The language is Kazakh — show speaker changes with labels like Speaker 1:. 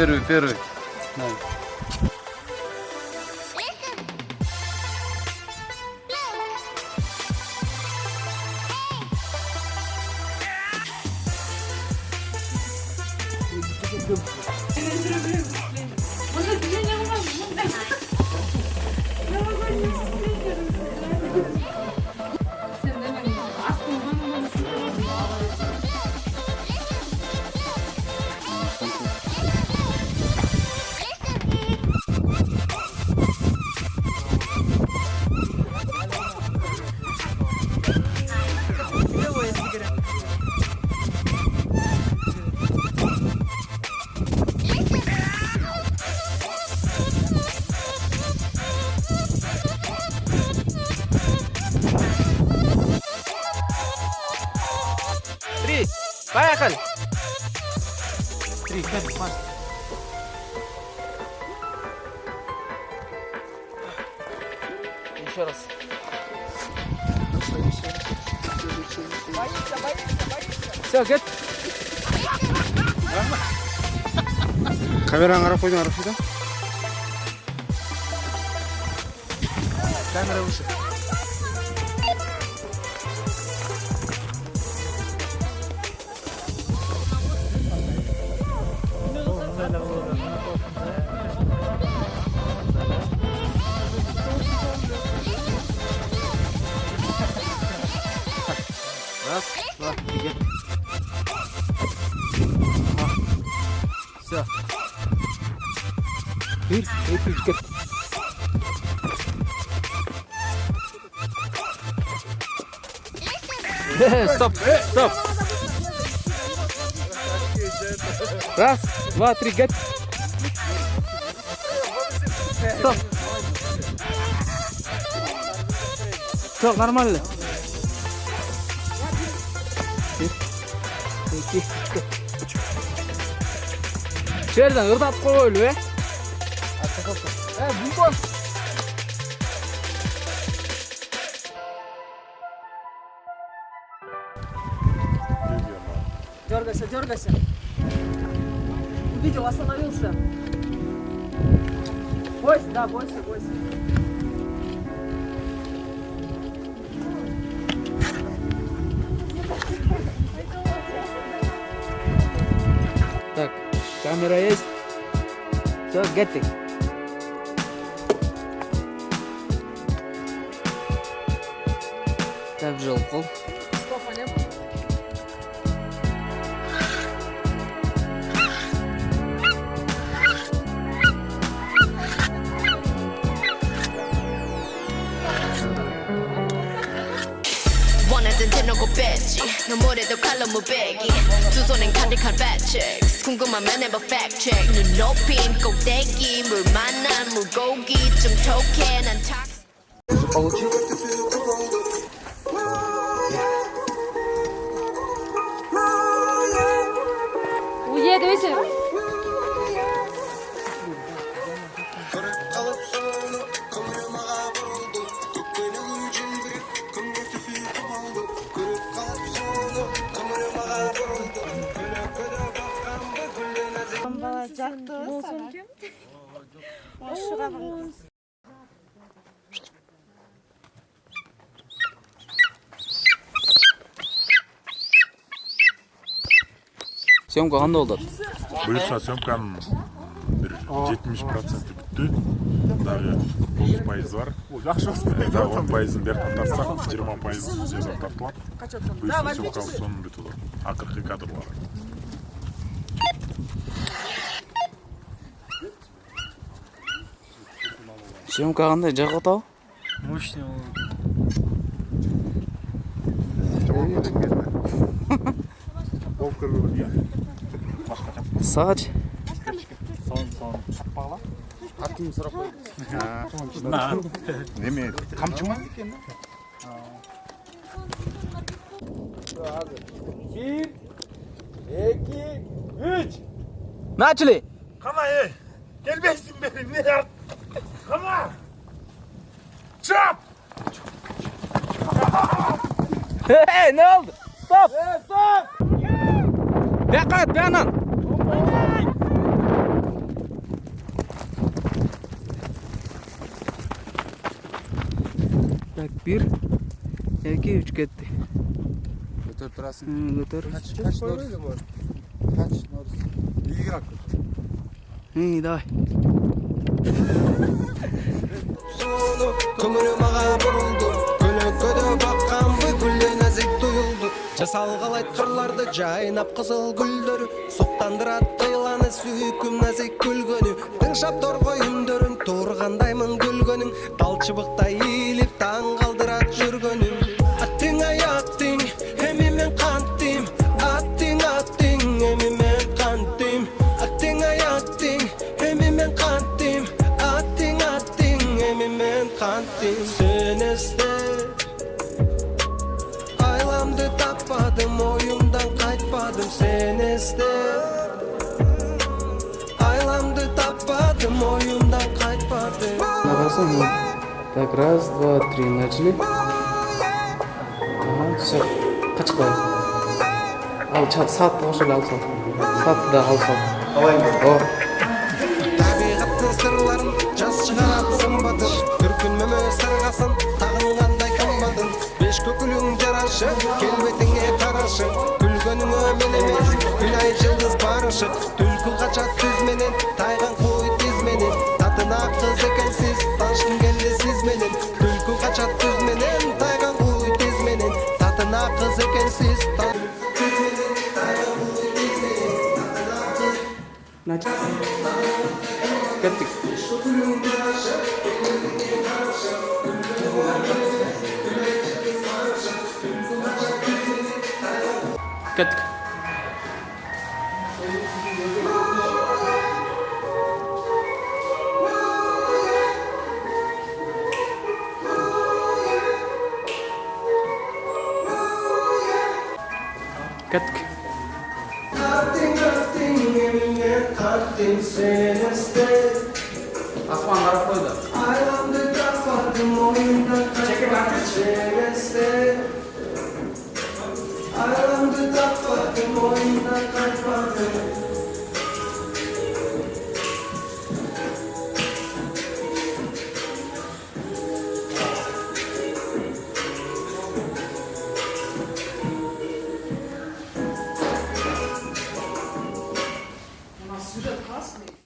Speaker 1: Первый.
Speaker 2: Поехали!
Speaker 1: 3, 5, марш.
Speaker 2: Еще раз. Все, get.
Speaker 1: Камераны қарап қойдың, Арашида?
Speaker 2: Камера выше.
Speaker 1: Раз, два, три.
Speaker 2: Все. Bir, iki, üç, get. Стоп. Раз, два, три, get. Стоп. Все, нормально. Жерден ырдатып қойылу, бумбон.
Speaker 3: Дергайся. Увидел, остановился. Бойся.
Speaker 2: Так, камера есть. Все, getting. Так, желтый.
Speaker 3: Стопа не было?
Speaker 4: 원하던 대놓고 뺐지 너무래도 칼로 무배기 두 손엔 간직한 팩트체크 궁금하면 해봐 팩트체크 눈 높인 꼭대기 물 만난 물고기 좀 톡해 난
Speaker 2: Получил?
Speaker 5: Уеду, если...
Speaker 2: Съемка қандай болды?
Speaker 6: Бұйырса съемканың 70% бітті. Дағы 9% бар. 10%-ын беріп тартсақ, 20% жерден тартылады. Бұйырса съемканың соның бітті. Ақырғы кадрлар.
Speaker 2: Съемка қандай жақсы ау?
Speaker 1: Мощный ол.
Speaker 2: Сағат?
Speaker 1: Аттың сұрап қойды.
Speaker 6: Неме, қамчы ма?
Speaker 2: Bir, iki, üç. Начали!
Speaker 6: Қама, келбейсің бері, не art? Қама! Чап!
Speaker 2: Hey, ne oldu? Stop! Stop! Бияққа қарат, бияқнан! Так, 1, 2, 3 кетти.
Speaker 1: Көтөрүп турасың.
Speaker 2: Көтөр.
Speaker 1: Kaç Noruz? Kaç Noruz? İyi rakı.
Speaker 2: Давай.
Speaker 7: Көңілі маға бұрылды, көлөкөдө баққан бүкілде нәзік тұйылды. Жасалғалайт қырларды жайнап қызыл гүлдері, соқтандырат қиланы сүйкім нәзік күлгені. Тыңшап торғой үндерін тұрғандаймын күлгенің, талчыбықтай иіліп таң қалдырат жүргенің. Аттиң ай аттиң, эми мен кантим. Аттиң аттиң, эми мен кантим. Аттиң ай аттиң, эми мен кантим. Аттиң аттиң, эми мен кантим. Сен іздеп айламды таппадым, ойымдан қайтпадым. Сен іздеп айламды таппадым, ойымдан қайтпадым.
Speaker 2: Набасың. Так, 1, 2, 3, начали. Все, қачқылай. Ал, саатты қошылы алсам. Саатты да алсам. О.
Speaker 7: Табиғаттың сырларын жас шығарат сымбатын, түркінмеме сырғасын тағынғандай қымбатын. Беш көкілің жарашы, келбетіңе қарашы, күлгенің өмен емес, күн ай жылдыз барышы. Түлкі қачат түзменен, тайған қой тезменен, татына қыз екенсіз, танышқым келді сізменен. Түлкі қачат түзменен, тайған қой тезменен, татына қыз екенсіз,
Speaker 2: Кеттік. Кеттік. Кеттік. Аспан қарап қойды.
Speaker 7: Айламды таппадым, ойымдан